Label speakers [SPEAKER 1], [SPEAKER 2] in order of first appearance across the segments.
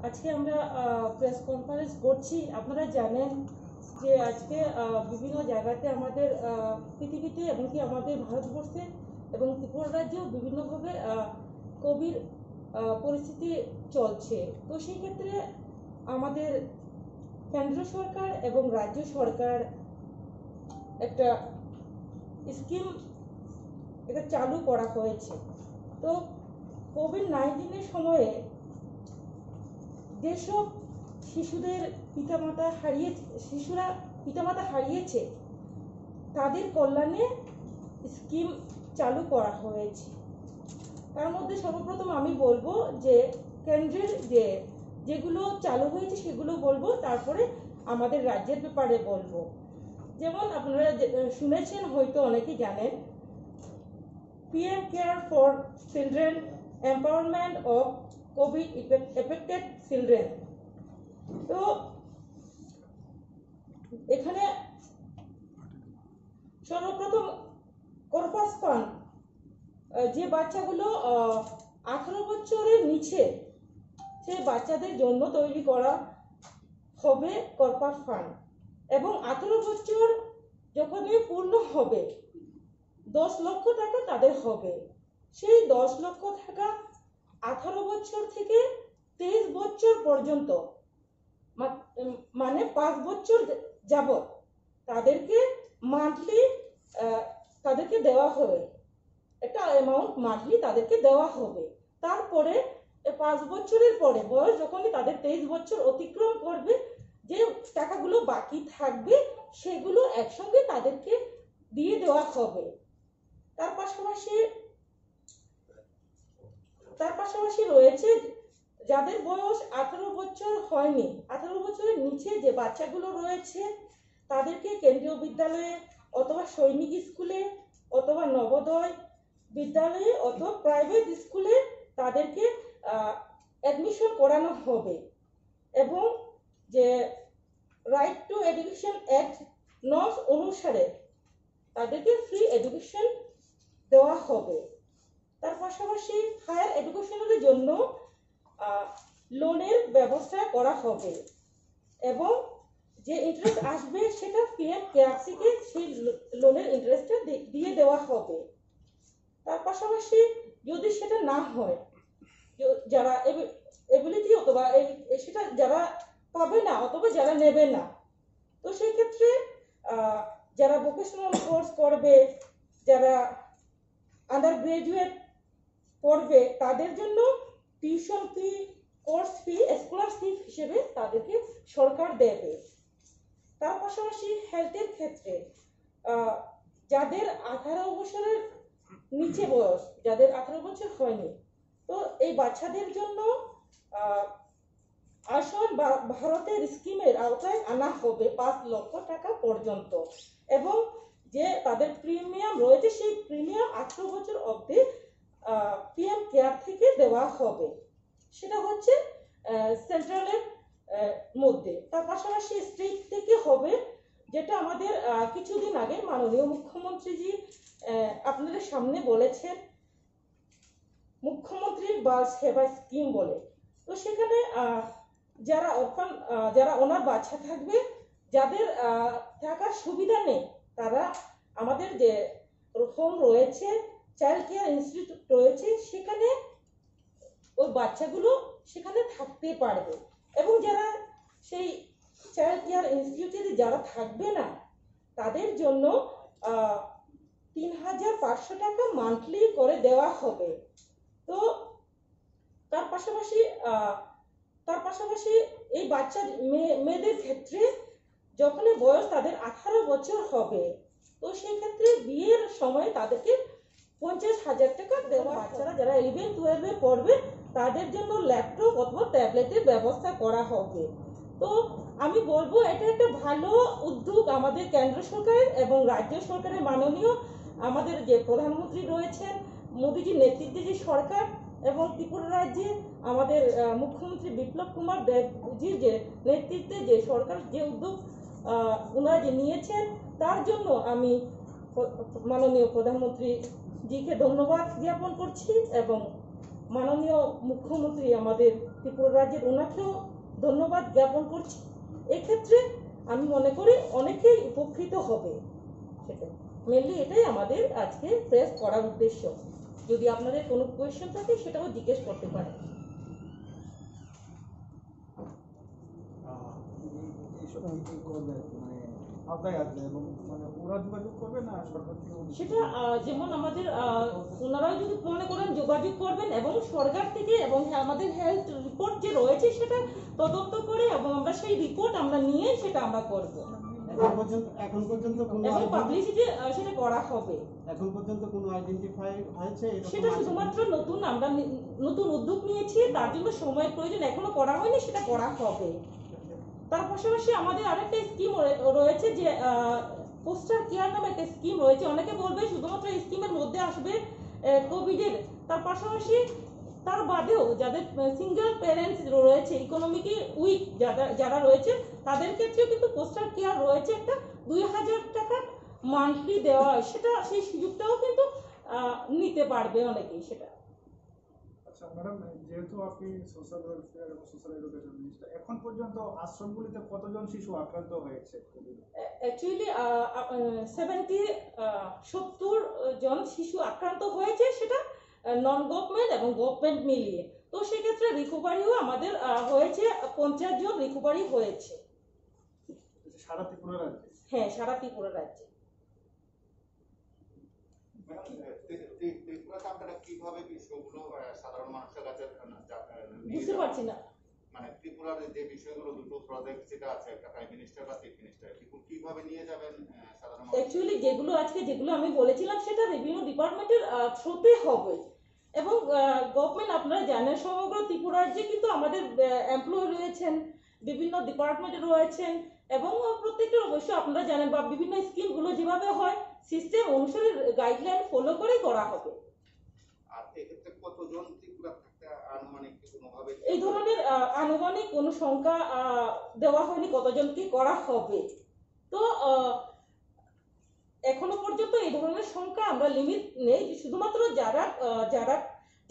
[SPEAKER 1] আজকে আমরা press conference করছি। আপনারা জানেন যে আজকে বিভিন্ন জায়গাতে আমাদের পৃথিবীতে এবং কি আমাদের ভারতবর্ষে এবং ত্রিপুরা রাজ্যেও বিভিন্নভাবে কোভিড পরিস্থিতি চলছে। তো সেই ক্ষেত্রে আমাদের কেন্দ্র সরকার এবং রাজ্য সরকার একটা স্কিম এটা চালু করা হয়েছে। তো কোভিড-19 সময়ে যেসব শিশুরা পিতামাতা হারিয়েছে তাদের কল্যাণে স্কিম চালু করা হয়েছে। তার মধ্যে সর্বপ্রথম আমি বলবো যে কেন্দ্রের যেগুলো চালু হয়েছে সেগুলো বলবো, তারপরে আমাদের রাজ্যের ব্যাপারে বলবো। যেমন আপনারা শুনেছেন, হয়তো অনেকেই জানেন, PM care for children, empowerment of Covid affected children. তো এখানে সর্বপ্রথম কর্পাস ফান্ড, যে বাচ্চাগুলো 18 বছরের নিচে সেই বাচ্চাদের জন্য তৈরি করা হবে কর্পাস ফান্ড, এবং 18 বছর যখনই পূর্ণ হবে 10 লক্ষ টাকা তাদের হবে। সেই 10 লক্ষ টাকা 18 বছর থেকে 23 বছর পর্যন্ত, মানে 5 বছর যাবত তাদেরকে মান্থলি তাদেরকে দেওয়া হবে, একটা অ্যামাউন্ট মান্থলি তাদেরকে দেওয়া হবে। তারপরে 5 বছরের পরে বয়স যখনই তাদের 23 বছর অতিক্রম করবে, যে টাকাগুলো বাকি থাকবে সেগুলো একসঙ্গে তাদেরকে দিয়ে দেওয়া হবে। তার পাশাপাশি রয়েছে যাদের বয়স 18 বছর হয়নি, 18 বছরের নিচে যে বাচ্চাগুলো রয়েছে তাদেরকে কেন্দ্রীয় বিদ্যালয়ে অথবা সৈনিক স্কুলে অথবা নবোদয় বিদ্যালয়ে অথবা প্রাইভেট স্কুলে তাদেরকে অ্যাডমিশন করানো হবে, এবং যে right two education act norms অনুসারে তাদেরকে ফ্রি এডুকেশন দেওয়া হবে। তার পাশাপাশি হায়ার এডুকেশনের জন্য লোনের ব্যবস্থা করা হবে, এবং যে ইন্টারেস্ট আসবে সেটা PM কেয়ারসিকে সেই লোনের ইন্টারেস্টটা দিয়ে দেওয়া হবে। তার পাশাপাশি যদি সেটা না হয়, যারা এবিলিটি অথবা সেটা যারা পাবে না অথবা যারা নেবে না, তো সেই ক্ষেত্রে যারা ভোকেশনাল কোর্স করবে, যারা আন্ডার গ্রাজুয়েট পড়বে, তাদের জন্য tuition fee, course fee, scholarship হিসেবে তাদেরকে সরকার দেবে। তার পাশাপাশি হেলথের ক্ষেত্রে যাদের 18 বছরের নিচে বয়স, যাদের 18 বছর হয়নি, তো এই বাচ্চাদের জন্য আয়ুষ্মান ভারতের স্কিমের আওতায় আনা হবে 5 লক্ষ টাকা পর্যন্ত, এবং যে তাদের প্রিমিয়াম রয়েছে সেই প্রিমিয়াম 18 বছর অবধি PM কেয়ার থেকে দেওয়া হবে। সেটা হচ্ছে সেন্ট্রালের মধ্যে। তার পাশাপাশি স্টেট থেকে হবে, যেটা আমাদের কিছুদিন আগে মাননীয় মুখ্যমন্ত্রীজি আপনাদের সামনে বলেছেন, মুখ্যমন্ত্রী বাল সেবা স্কিম বলে। তো সেখানে যারা ওনার বাচ্চা থাকবে, যাদের থাকার সুবিধা নেই, তারা আমাদের যে হোম রয়েছে, চাইল্ড কেয়ার ইনস্টিটিউট রয়েছে, সেখানে ওই বাচ্চাগুলো সেখানে থাকতে পারবে, এবং যারা সেই চাইল্ড কেয়ার ইনস্টিটিউটে যারা থাকবে না তাদের জন্য 3500 টাকা মান্থলি করে দেওয়া হবে। তো তার পাশাপাশি এই বাচ্চা মেয়েদের ক্ষেত্রে যখন বয়স তাদের 18 বছর হবে, তো সেই ক্ষেত্রে বিয়ের সময় তাদেরকে 50,000 টাকা দেওয়া। বাচ্চারা যারা 11-12 পড়বে তাদের জন্য ল্যাপটপ অথবা ট্যাবলেটের ব্যবস্থা করা হবে। তো আমি বলবো এটা একটা ভালো উদ্যোগ আমাদের কেন্দ্র সরকারের এবং রাজ্য সরকারের মাননীয় আমাদের যে প্রধানমন্ত্রী রয়েছেন মোদীজির নেতৃত্বে যে সরকার, এবং ত্রিপুরা রাজ্যে আমাদের মুখ্যমন্ত্রী বিপ্লব কুমার দেবজির যে নেতৃত্বে যে সরকার যে উদ্যোগ ওনারা যে নিয়েছেন, তার জন্য আমি মাননীয় প্রধানমন্ত্রীজিকে ধন্যবাদ জ্ঞাপন করছি এবং মাননীয় মুখ্যমন্ত্রী আমাদের ত্রিপুরা রাজ্যের, ওনাকেও ধন্যবাদ জ্ঞাপন করছি। এক্ষেত্রে আমি মনে করি অনেকেই উপকৃত হবে। সেটাই মেনলি, এটাই আমাদের আজকে প্রেস করার উদ্দেশ্য। যদি আপনাদের কোনো কোয়েশ্চেন থাকে সেটাও জিজ্ঞেস করতে পারেন। সেটা যেমন আমাদের ওনারাও যদি মনে করেন যোগাযোগ করবেন, এবং সরকার থেকে এবং আমাদের হেলথ রিপোর্ট যে রয়েছে সেটা তদন্ত করে, এবং আমরা সেই রিপোর্ট আমরা নিয়ে সেটা আমরা করব।
[SPEAKER 2] এখন পর্যন্ত
[SPEAKER 1] এবং পাবলিসিটি সেটা করা হবে।
[SPEAKER 2] এখন পর্যন্ত কোনো আইডেন্টিফাই হয়েছে?
[SPEAKER 1] সেটা শুধুমাত্র নতুন, আমরা নতুন উদ্যোগ নিয়েছি, তার জন্য সময়ের প্রয়োজন, এখনো করা হয়নি, সেটা করা হবে। তার পাশাপাশি আমাদের আরেকটা স্কিম রয়েছে, যে পোস্টার কেয়ার নামে একটা স্কিম রয়েছে। অনেকে বলবে শুধুমাত্র এই স্কিমের মধ্যে আসবে কোভিডের, তার পাশাপাশি তার বাদেও যাদের সিঙ্গেল প্যারেন্টস রয়েছে, ইকোনমিক্যালি উইক যারা রয়েছে, তাদের ক্ষেত্রেও কিন্তু পোস্টার কেয়ার রয়েছে, একটা 2000 টাকা মান্থলি দেওয়া হয়। সেটা সেই সুযোগটাও কিন্তু নিতে পারবে অনেকেই সেটা।
[SPEAKER 3] আচ্ছা ম্যাডাম, যেহেতু আপনি সোশ্যাল ওয়েলফেয়ার এবং সোশ্যাল এডুকেশন মিনিস্টার, এখন পর্যন্ত আশ্রমগুলিতে কতজন শিশু আক্রান্ত হয়েছে?
[SPEAKER 1] অ্যাকচুয়ালি 70 জন শিশু আক্রান্ত হয়েছে, সেটা নন গভর্নমেন্ট এবং গভর্নমেন্ট মিলিয়ে। তো সেক্ষেত্রে রিকভারিও আমাদের হয়েছে 50 জন রিকভারি হয়েছে।
[SPEAKER 3] সারা ত্রিপুরা রাজ্যে?
[SPEAKER 1] হ্যাঁ, সারা ত্রিপুরা রাজ্যে।
[SPEAKER 4] ত্রিপুরাতে আপনারা কিভাবে বিষয়গুলো সাধারণ মানুষের কাছে
[SPEAKER 1] বুঝতে পারছি না,
[SPEAKER 4] মানে ত্রিপুরার যে বিষয়গুলো, দুটো প্রজেক্ট যেটা আছে, একটা প্রাইম মিনিস্টার বা চিফ মিনিস্টার, কিভাবে নিয়ে যাবেন সাধারণ মানুষ?
[SPEAKER 1] অ্যাকচুয়ালি যেগুলো আমি বলেছিলাম সেটা রেভিনিউ ডিপার্টমেন্টের থ্রুতে হবে, এবং গভর্নমেন্ট আপনারা জানেন সমগ্র ত্রিপুরা রাজ্যে কিন্তু আমাদের এমপ্লয়ি রয়েছেন, বিভিন্ন ডিপার্টমেন্টে রয়েছেন, এবং প্রত্যেকটা অবশ্য আপনারা জানেন, বা বিভিন্ন স্কিমগুলো যেভাবে হয় সিস্টেম অনুসারে গাইডলাইন ফলো করে করা হবে।
[SPEAKER 4] আর এক্ষেত্রে কতজন ত্রিপুরা থাকতে আনুমানিক কোনোভাবে
[SPEAKER 1] এই ধরনের আনুমানিক কোনো সংখ্যা দেওয়া হয়নি কতজনকে করা হবে। তো এখনো পর্যন্ত এই ধরনের সংখ্যা আমরা লিমিট নেই, শুধুমাত্র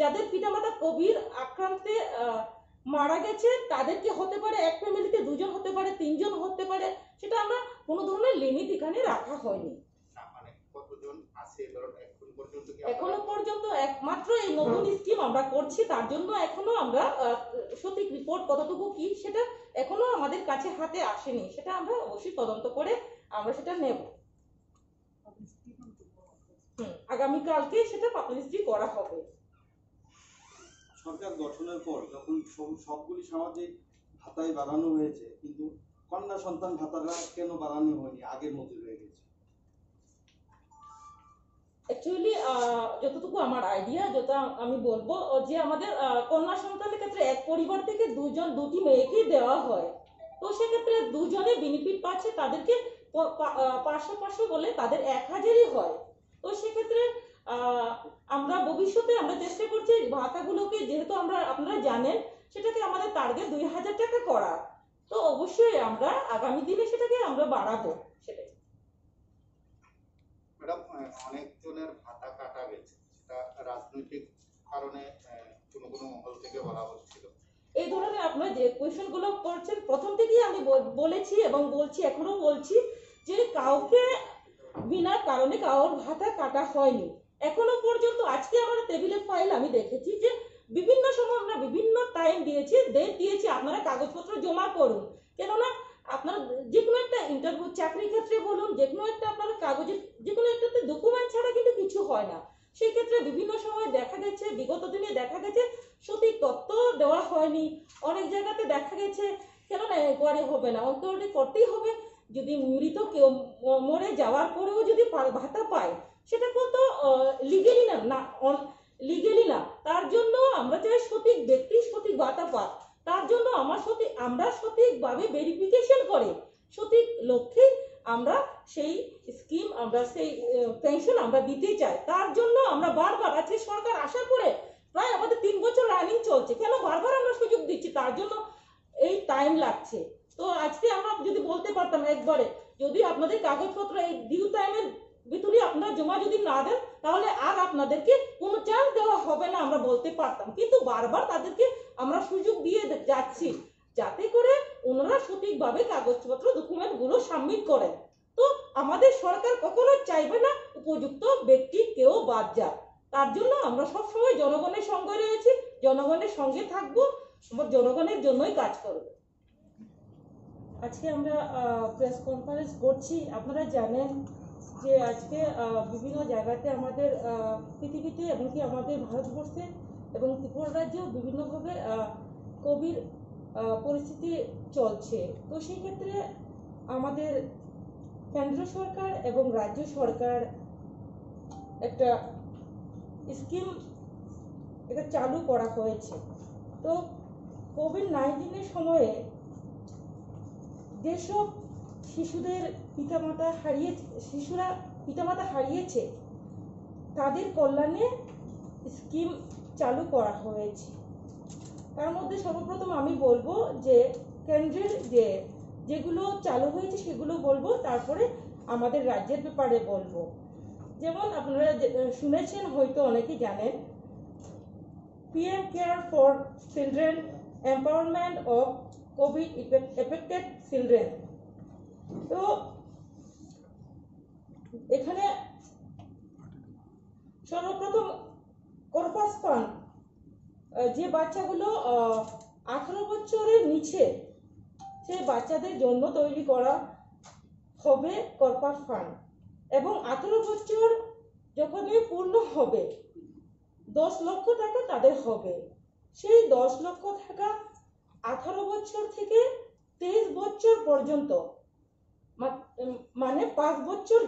[SPEAKER 1] যাদের পিতামাতা কোভিড আক্রান্তে মারা গেছে তাদেরকে হতে পারে, এক ফ্যামিলিতে 2 জন হতে পারে, 3 জন হতে পারে, সেটা আমরা কোনো ধরনের লিমিট এখানে রাখা হয়নি।
[SPEAKER 4] মানে কতজন আছে
[SPEAKER 1] এখনো পর্যন্ত একমাত্র এই নতুন স্কিম আমরা করছি, তার জন্য এখনো আমরা সঠিক রিপোর্ট কতটুকু কি সেটা এখনো আমাদের কাছে হাতে আসেনি, সেটা আমরা অবশ্যই তদন্ত করে আমরা সেটা নেব। আগামীকালকে সেটা পাবলিসিটি করা হবে।
[SPEAKER 2] সরকার গঠনের পর যখন সবগুলি সামাজিক ভাতায় বাড়ানো হয়েছে, কিন্তু কন্যা সন্তান ভাতাটা কেন বাড়ানো হয়নি, আগের মতো রয়ে গেছে?
[SPEAKER 1] অ্যাকচুয়ালি যতটুকু আমার আইডিয়া, যেটা আমি বলবো, যে আমাদের কন্যা সন্তানের ক্ষেত্রে এক পরিবার থেকে দুটি মেয়েকে দেওয়া হয়, তো সেক্ষেত্রে 2 জনে বেনিফিট পাচ্ছে, তাদেরকে 500 বলে তাদের 1000ই হয়। তো সেক্ষেত্রে আমরা ভবিষ্যতে আমরা চেষ্টা করছি ভাতাগুলোকে, যেহেতু আপনারা জানেন সেটাকে আমাদের টার্গেট 2000 টাকা করা, তো অবশ্যই আমরা আগামী দিনে সেটাকে আমরা বাড়াবো। সেটাই
[SPEAKER 4] ম্যাডাম, অনেকজনের ভাতা কাটা গেছে, সেটা রাজনৈতিক কারণে কোনো মহল থেকে বলা হচ্ছিল।
[SPEAKER 1] এই ধরনের আপনারা যে কোয়েশ্চেনগুলো করছেন, প্রথম থেকেই আমি বলেছি এবং বলছি, এখনো বলছি, যে কাউকে বিনা কারণে কারোর ভাতা কাটা হয়নি এখনো পর্যন্ত। আজকে আমার টেবিলের ফাইল আমি দেখেছি যে বিভিন্ন সময় আমরা বিভিন্ন টাইম দিয়েছি, ডেট দিয়েছি, আপনারা কাগজপত্র জমা করুন, কেননা আপনারা যে কোনো একটা ইন্টারভিউ, চাকরির ক্ষেত্রে বলুন, যে কোনো একটা আপনারা কাগজের যে কোনো একটাতে ডকুমেন্ট ছাড়া কিন্তু কিছু হয় না। সেই ক্ষেত্রে বিভিন্ন সময় দেখা গেছে, বিগত দিনে দেখা গেছে সঠিক তথ্য দেওয়া হয়নি, অনেক জায়গাতে দেখা গেছে কেননা এনকোয়ারি হবে না, এনকোয়ারি করতেই হবে। যদি মৃত কেউ মরে যাওয়ার পরেও যদি ভাতা পায়, সেটা তো লিগেলি না, তার জন্য আমরা চাই সঠিক ব্যক্তি সঠিক ভাতা পাক, তার জন্য আমরা সঠিকভাবে ভেরিফিকেশন করে সঠিক লক্ষ্যে আমরা সেই স্কিম, আমরা সেই পেনশন আমরা দিতে চাই। তার জন্য আমরা বারবার, আজকে সরকার আসার পরে প্রায় আমাদের 3 বছর রানিং চলছে, কেন বারবার আমরা সুযোগ দিচ্ছি, তার জন্য এই টাইম লাগছে। তো আজকে আমরা যদি বলতে পারতাম একবারে, যদি আপনাদের কাগজপত্র এই ডিউ টাইমের ভিতরে আপনারা জমা যদি না দেন, তাহলে আর আপনাদেরকে কোনো চান্স দেওয়া হবে না আমরা বলতে পারতাম, কিন্তু বারবার তাদেরকে আমরা সুযোগ দিয়ে যাচ্ছি যাতে করে ওনারা সঠিকভাবে কাগজপত্র ডকুমেন্টগুলো সাবমিট করেন। তো আমাদের সরকার কখনো চাইবে না উপযুক্ত ব্যক্তি কেউ বাদ যাক। তার জন্য আমরা সবসময় জনগণের সঙ্গে রয়েছি, জনগণের সঙ্গে থাকবো, আমরা জনগণের জন্যই কাজ করব। আজকে আমরা প্রেস কনফারেন্স করছি। আপনারা জানেন যে আজকে বিভিন্ন জায়গাতে আমাদের পৃথিবীতে এবং কি আমাদের ভারতবর্ষে এবং ত্রিপুরা রাজ্যেও বিভিন্নভাবে কোভিড পরিস্থিতি চলছে। তো সেই ক্ষেত্রে আমাদের কেন্দ্র সরকার এবং রাজ্য সরকার একটা স্কিম এটা চালু করা হয়েছে। তো কোভিড-19 সময়ে যেসব শিশুরা পিতামাতা হারিয়েছে তাদের কল্যাণে স্কিম চালু করা হয়েছে। তার মধ্যে সর্বপ্রথম আমি বলবো যে কেন্দ্রের যেগুলো চালু হয়েছে সেগুলো বলবো, তারপরে আমাদের রাজ্যের ব্যাপারে বলবো। যেমন আপনারা শুনেছেন, হয়তো অনেকেই জানেন, PM care for children, empowerment of Covid affected children. তো এখানে সর্বপ্রথম কর্পাস ফান্ড, যে বাচ্চাগুলো 18 বছরের নিচে সেই বাচ্চাদের জন্য তৈরি করা হবে কর্পাস ফান্ড, এবং 18 বছর যখনই পূর্ণ হবে 10 লক্ষ টাকা তাদের হবে। সেই 10 লক্ষ টাকা 18 বছর থেকে 23 বছর পর্যন্ত, মানে 5 বছর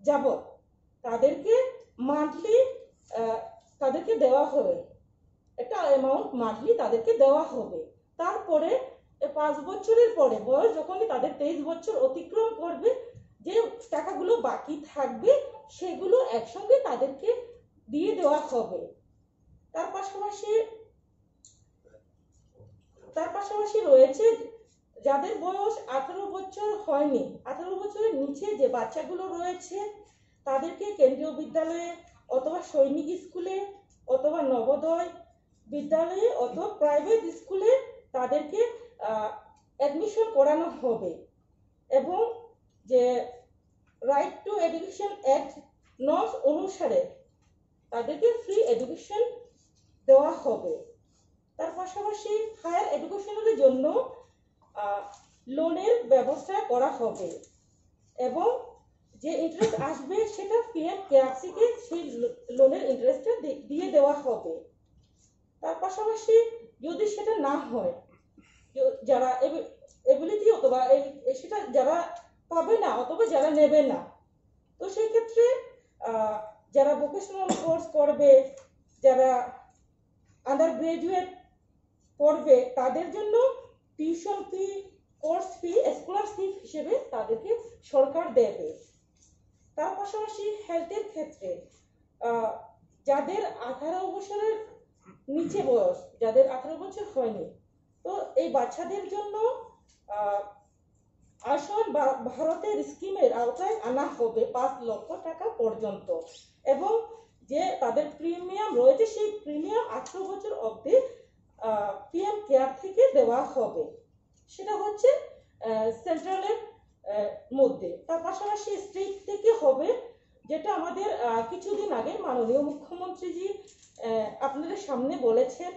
[SPEAKER 1] যাবত তাদেরকে মান্থলি তাদেরকে দেওয়া হবে, একটা অ্যামাউন্ট মান্থলি তাদেরকে দেওয়া হবে। তারপরে 5 বছরের পরে বয়স যখনই তাদের 23 বছর অতিক্রম করবে, যে টাকাগুলো বাকি থাকবে সেগুলো একসঙ্গে তাদেরকে দিয়ে দেওয়া হবে। তার পাশাপাশি রয়েছে যাদের বয়স 18 বছর হয়নি, 18 বছরের নিচে যে বাচ্চাগুলো রয়েছে তাদেরকে কেন্দ্রীয় বিদ্যালয়ে অথবা সৈনিক স্কুলে অথবা নবোদয় বিদ্যালয়ে অথবা প্রাইভেট স্কুলে তাদেরকে অ্যাডমিশন করানো হবে, এবং যে right two education act norms অনুসারে তাদেরকে ফ্রি এডুকেশন দেওয়া হবে। তার পাশাপাশি হায়ার এডুকেশনের জন্য লোনের ব্যবস্থা করা হবে, এবং যে ইন্টারেস্ট আসবে সেটা PM কেয়ারসিকে সেই লোনের ইন্টারেস্টটা দিয়ে দেওয়া হবে। তার পাশাপাশি যদি সেটা না হয়, যারা এবিলিটি অথবা সেটা যারা পাবে না অথবা যারা নেবে না, তো সেই ক্ষেত্রে যারা ভোকেশনাল কোর্স করবে, যারা আন্ডার গ্রাজুয়েট পড়বে, তাদের জন্য tuition fee, course fee, scholarship হিসেবে তাদেরকে সরকার দেবে। তার পাশাপাশি হেলথের ক্ষেত্রে যাদের 18 বছরের নিচে বয়স, যাদের 18 বছর হয়নি, তো এই বাচ্চাদের জন্য আয়ুষ্মান ভারতের স্কিমের আওতায় আনা হবে 5 লক্ষ টাকা পর্যন্ত, এবং যে তাদের প্রিমিয়াম রয়েছে সেই প্রিমিয়াম 18 বছর অবধি PM কেয়ার থেকে দেওয়া হবে। সেটা হচ্ছে সেন্ট্রালের মধ্যে। তার পাশাপাশি স্টেট থেকে হবে, যেটা আমাদের কিছুদিন আগে মাননীয় মুখ্যমন্ত্রীজি আপনাদের সামনে বলেছেন,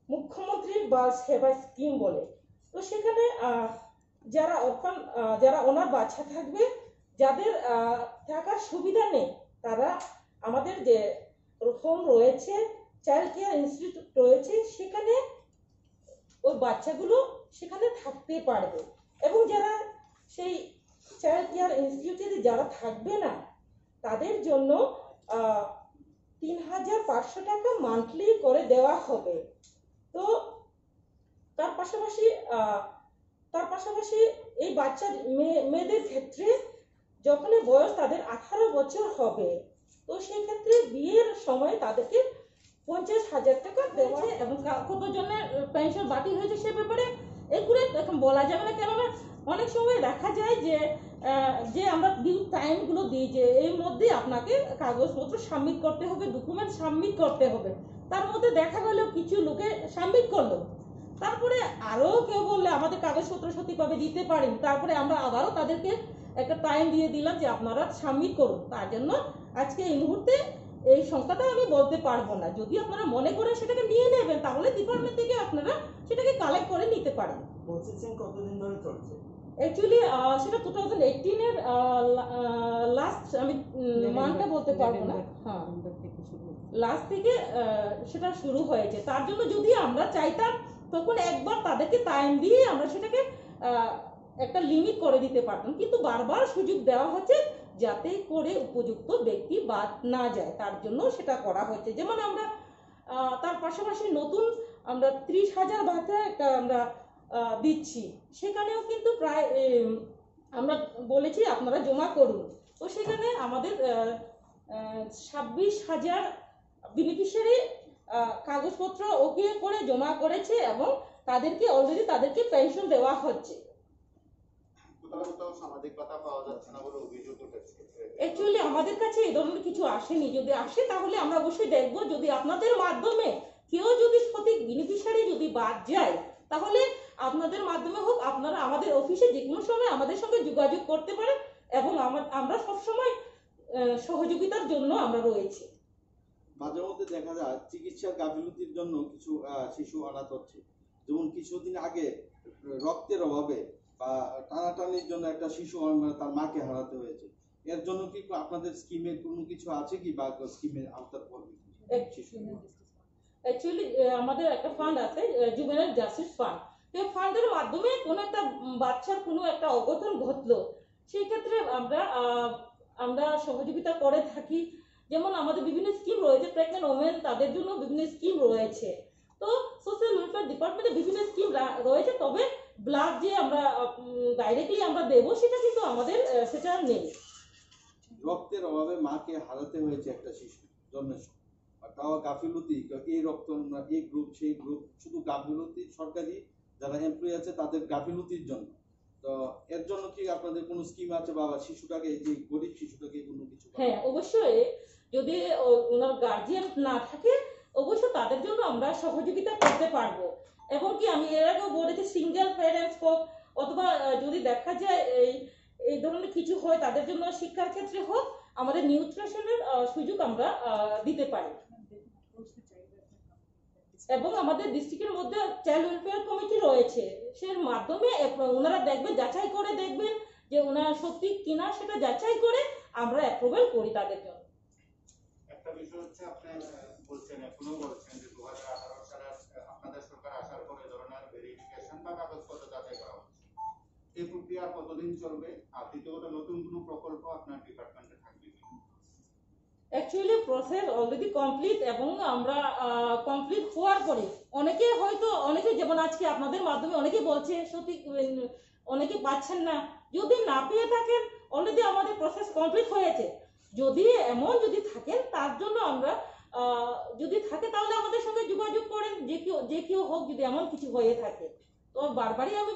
[SPEAKER 1] মুখ্যমন্ত্রীর বাল সেবা স্কিম বলে। তো সেখানে যারা ওনার বাচ্চা থাকবে, যাদের থাকার সুবিধা নেই, তারা আমাদের যে হোম রয়েছে, চাইল্ড কেয়ার ইনস্টিটিউট রয়েছে, সেখানে ওই বাচ্চাগুলো সেখানে থাকতে পারবে, এবং যারা সেই চাইল্ড কেয়ার ইনস্টিটিউটে যারা থাকবে না তাদের জন্য 3500 টাকা মান্থলি করে দেওয়া হবে। তো তার পাশাপাশি এই বাচ্চা মেয়েদের ক্ষেত্রে যখনই বয়স তাদের 18 বছর হবে, তো সেই ক্ষেত্রে বিয়ের সময় তাদেরকে 50,000 টাকা দেওয়া হবে, এবং কতজনের পেনশন বাতিল হয়েছে সে ব্যাপারে এগুলো এখন বলা যাবে না, কেননা অনেক সময় দেখা যায় যে আমরা ডিউ টাইমগুলো দিই যে এর মধ্যে আপনাকে কাগজপত্র সাবমিট করতে হবে, ডকুমেন্ট সাবমিট করতে হবে। তার মধ্যে দেখা গেল কিছু লোকে সাবমিট করলো, তারপরে আরও কেউ বললে আমাদের কাগজপত্র সঠিকভাবে দিতে পারেন, তারপরে আমরা আবারও তাদেরকে একটা টাইম দিয়ে দিলাম যে আপনারা সাবমিট করুন। তার জন্য আজকে এই মুহূর্তে এই সংখ্যাটা আমি বলতে পারবো না। যদি আপনারা মনে করেন সেটাকে নিয়ে নেবেন তাহলে ডিপার্টমেন্ট থেকে আপনারা সেটাকে কালেক্ট করে নিতে পারেন।
[SPEAKER 5] প্রসেসিং কতদিন ধরে চলছে?
[SPEAKER 1] অ্যাকচুয়ালি সেটা 2018 এর লাস্ট, আমি মানটা বলতে পারবো না, হ্যাঁ লাস্ট থেকে সেটা শুরু হয়েছে। তার জন্য যদি আমরা চাইতাম তখন একবার তাদেরকে টাইম দিয়ে আমরা সেটাকে একটা লিমিট করে দিতে পারতাম, কিন্তু বারবার সুযোগ দেওয়া হচ্ছে যাতে করে উপযুক্ত ব্যক্তি বাদ না যায়, তার জন্য সেটা করা হচ্ছে। যেমন আমরা তার পাশাপাশি নতুন আমরা 30,000 ভাতা একটা আমরা দিচ্ছি, সেখানেও কিন্তু প্রায় আমরা বলেছি আপনারা জমা করুন। তো সেখানে আমাদের 26,000 বেনিফিশিয়ারি কাগজপত্র ওকে করে জমা করেছে এবং তাদেরকে অলরেডি তাদেরকে পেনশন দেওয়া হচ্ছে।
[SPEAKER 4] সামাজিকতা পাওয়া যাচ্ছে না বলে অভিযোগ উঠেছে।
[SPEAKER 1] অ্যাকচুয়ালি আমাদের কাছে এই ধরনের কিছু আসেনি, যদি আসে তাহলে আমরা অবশ্যই দেখব। যদি আপনাদের মাধ্যমে কেউ যদি সঠিক বেনিফিশিয়ারি যদি বাদ যায় তাহলে আপনাদের মাধ্যমে হোক আপনারা আমাদের অফিসে যে কোনো সময় আমাদের সঙ্গে যোগাযোগ করতে পারেন এবং আমরা সবসময় সহযোগিতার জন্য আমরা রয়েছি।
[SPEAKER 2] মাঝে মধ্যে দেখা যায় চিকিৎসার গাফিলতির জন্য কিছু শিশু অনাথ হচ্ছে। যেমন কিছুদিন আগে রক্তের অভাবে বা টানাটানির জন্য একটা শিশু তার মাকে হারাতে হয়েছে। এর জন্য কি আপনাদের স্কিমে কোনো কিছু আছে কি, বা স্কিমের আওতার পড়বে?
[SPEAKER 1] অ্যাকচুয়ালি আমাদের একটা ফান্ড আছে, জুভেনাইল জাস্টিস ফান্ড। এই ফান্ডের মাধ্যমে কোনো একটা বাচ্চার কোনো একটা অঘটন ঘটলো, সেই ক্ষেত্রে আমরা সহযোগিতা করে থাকি। যেমন আমাদের বিভিন্ন স্কিম রয়েছে, প্রেগনেন্ট ওমেন তাদের জন্য বিভিন্ন স্কিম রয়েছে। তো সোশ্যাল ওয়েলফেয়ার ডিপার্টমেন্টে বিভিন্ন স্কিম রয়েছে, তবে ব্লাড যে আমরা ডাইরেক্টলি আমরা দেবো সেটা কিন্তু আমাদের সেটা নেই।
[SPEAKER 2] রক্তের অভাবে মাকে হারাতে হয়েছে একটা শিশু জন্মের সময়, তাও গাফিলতি, এই রক্ত এই গ্রুপ সেই গ্রুপ, শুধু গাফিলতি সরকারি যারা এমপ্লয়ি আছে তাদের গাফিলতির জন্য। তো এর জন্য কি আপনাদের কোনো স্কিম আছে, বা শিশুটাকে, যে গরিব শিশুটাকে কোনো কিছু?
[SPEAKER 1] হ্যাঁ অবশ্যই, যদি ওনার গার্জিয়ান না থাকে অবশ্যই তাদের জন্য আমরা সহযোগিতা করতে পারবো। এবং কি আমি এর আগেও বলেছি সিঙ্গেল প্যারেন্টস হোক অথবা যদি দেখা যায় এই ধরনের কিছু হয় তাদের জন্য শিক্ষার ক্ষেত্রে হোক আমাদের নিউট্রিশনের সুযোগ আমরা দিতে পারি। এবং আমাদের ডিস্ট্রিক্টের মধ্যে চাইল্ড ওয়েলফেয়ার কমিটি রয়েছে, সের মাধ্যমে ওনারা দেখবেন, যাচাই করে দেখবেন যে ওনারা সত্যি কিনা, সেটা যাচাই করে আমরা অ্যাপ্রুভাল করি তাদের জন্য।
[SPEAKER 4] একটা বিষয় হচ্ছে আপনি বলছেন, এখনো বলছেন যে 2018 সালে আপনাদের সরকার আসার পরে ধরনের ভেরিফিকেশন বা কাগজপত্র যাচাই করা হচ্ছে, এই প্রক্রিয়া কতদিন চলবে? আর দ্বিতীয়ত নতুন কোনো প্রকল্প আপনার ডিপার্টমেন্টে থাকবে কি?
[SPEAKER 1] অ্যাকচুয়ালি প্রসেস অলরেডি কমপ্লিট এবং আমরা কমপ্লিট হওয়ার পরে অনেকে যেমন আজকে আপনাদের মাধ্যমে অনেকে বলছে সঠিক অনেকে পাচ্ছেন না, যদি না পেয়ে থাকেন অলরেডি আমাদের প্রসেস কমপ্লিট হয়েছে। যদি এমন যদি থাকেন তার জন্য আমরা যদি থাকে তাহলে আমাদের সঙ্গে যোগাযোগ করেন, যে কেউ হোক যদি এমন কিছু হয়ে থাকে। তো বারবারই আমি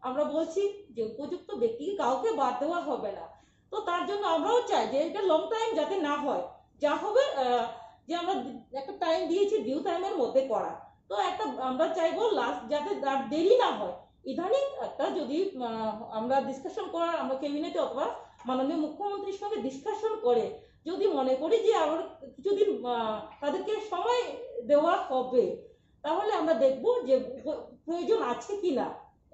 [SPEAKER 1] আমরা বলছি যে উপযুক্ত ব্যক্তিকে কাউকে বাদ দেওয়া হবে না। তো তার জন্য আমরাও চাই যে এটা লং টাইম যাতে না হয়, যা হবে যে আমরা একটা টাইম দিয়েছি ডিউ টাইমের মধ্যে করা। তো একটা আমরা চাইবো লাস্ট যাতে দেরি না হয়। ইদানিং একটা যদি আমরা ডিসকাশন করার আমরা ক্যাবিনেটে অথবা মাননীয় মুখ্যমন্ত্রীর সঙ্গে ডিসকাশন করে যদি মনে করি যে আবার কিছুদিন তাদেরকে সময় দেওয়া হবে, তাহলে আমরা দেখব যে প্রয়োজন আছে কিনা।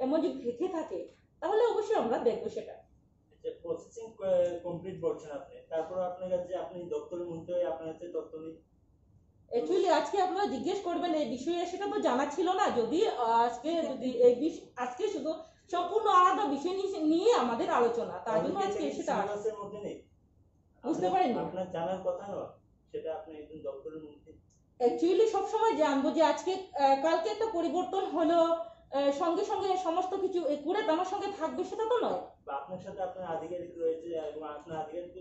[SPEAKER 1] এমন যদি থেকে থাকে তাহলে অবশ্যই আমরা দেখবো সেটা।
[SPEAKER 5] প্রসেসিং কমপ্লিট করছেন আপনি, তারপর আপনার কাছে আপনি দপ্তরের মধ্যে আপনার কাছে তথ্য নিন।
[SPEAKER 1] অ্যাকচুয়ালি আজকে আপনারা জিজ্ঞেস করবেন এই বিষয়ে, সেটা তো জানা ছিল না। যদি আজকে শুধু সম্পূর্ণ আলাদা বিষয় নিয়ে আমাদের আলোচনা, তার জন্য আজকে সেটা
[SPEAKER 5] মধ্যে নেই,
[SPEAKER 1] বুঝতে পারেন
[SPEAKER 5] আপনার জানার কথা নয়, সেটা আপনি একদম দপ্তরের মধ্যে।
[SPEAKER 1] অ্যাকচুয়ালি সবসময় জানবো যে আজকে কালকে একটা পরিবর্তন হলো, সঙ্গে সঙ্গে সমস্ত কিছু করে আমার সঙ্গে থাকবে সেটা তো নয়।
[SPEAKER 5] আপনার সাথে আপনার আধিকারিক রয়েছে এবং আপনার আধিকারিক